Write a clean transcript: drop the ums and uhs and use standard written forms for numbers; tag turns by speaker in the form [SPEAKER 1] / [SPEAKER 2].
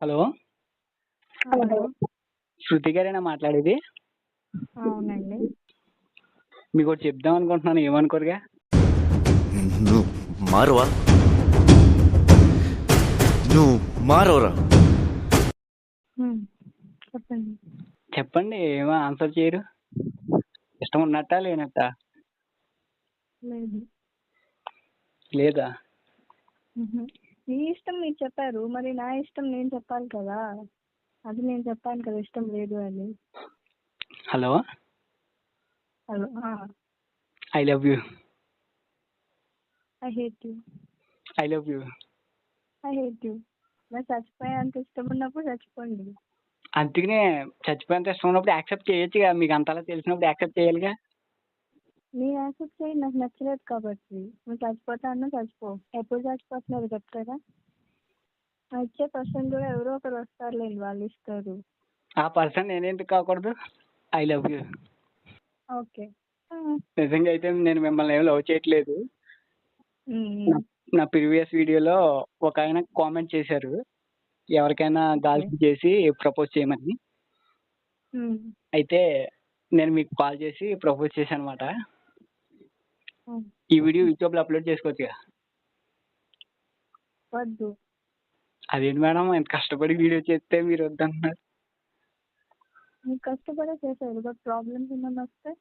[SPEAKER 1] Hello!
[SPEAKER 2] Hello!
[SPEAKER 1] శృతి గారేనా మాట్లాడేది?
[SPEAKER 2] అవునండి.
[SPEAKER 1] మీకోటి చెప్దాం అనుకుంటున్నాను, ఏమనుకోరుగా?
[SPEAKER 3] నువ్వు మారవా? నువ్వు మారవరా?
[SPEAKER 2] చెప్పండి.
[SPEAKER 1] చెప్పండి, ఏమో ఆన్సర్ చేయరు. ఇష్టం ఉన్నట్టా లేనట్టా?
[SPEAKER 2] లేదు.
[SPEAKER 1] లేదా?
[SPEAKER 2] మీ ఇష్టం మీరు చెప్పారు. మరి నా ఇష్టం నేను చెప్పాలి కదా! అది నేను చెప్పాను కదా ఇష్టం లేదు అని.
[SPEAKER 1] Hello!
[SPEAKER 2] Hello!
[SPEAKER 1] I love you.
[SPEAKER 2] I hate you.
[SPEAKER 1] I love you.
[SPEAKER 2] I hate you. నాకు చచ్చిపోయేంత ఇష్టం ఉన్నప్పుడు చచ్చిపోండి.
[SPEAKER 1] అందుకనే చచ్చిపోయేంత ఇష్టం ఉన్నప్పుడు యాక్సెప్ట్ చేయొచ్చుగా. మీకు అంతలా తెలిసినప్పుడు యాక్సెప్ట్ చేయాలిగా.
[SPEAKER 2] నేను యాక్సెప్ట్ చేయి, నాకు నచ్చలేదు కాబట్టి. నువ్వు చచ్చిపోతా అన్నా చచ్చిపో. ఎప్పుడు చచ్చిపోతున్నారు చెప్తారా? వచ్చే పర్సన్ కూడా ఎవరో ఒకరు వస్తారులేండి, వాళ్ళు ఇస్తారు.
[SPEAKER 1] ఆ పర్సన్ నేనెందుకు కాకూడదు? I love you.
[SPEAKER 2] ఓకే.
[SPEAKER 1] నిజంగా అయితే నేను మిమ్మల్ని ఏం లవ్ చేయట్లేదు. నా ప్రీవియస్ వీడియోలో ఒక ఆయన కామెంట్ చేశారు, ఎవరికైనా గర్ల్స్ చేసి ప్రపోజ్ చేయమని. అయితే నేను మీకు కాల్ చేసి ప్రపోజ్ చేశాను అనమాట. ఈ వీడియో యూట్యూబ్లో అప్లోడ్ చేసుకోవచ్చుగా.
[SPEAKER 2] వద్దు.
[SPEAKER 1] అదేంటి మేడం, ఇంత కష్టపడి వీడియో చేస్తే మీరు వద్దంటున్నారు?
[SPEAKER 2] మీరు కష్టపడే చేశారు, బట్ ప్రాబ్లమ్స్ ఏమన్నా వస్తే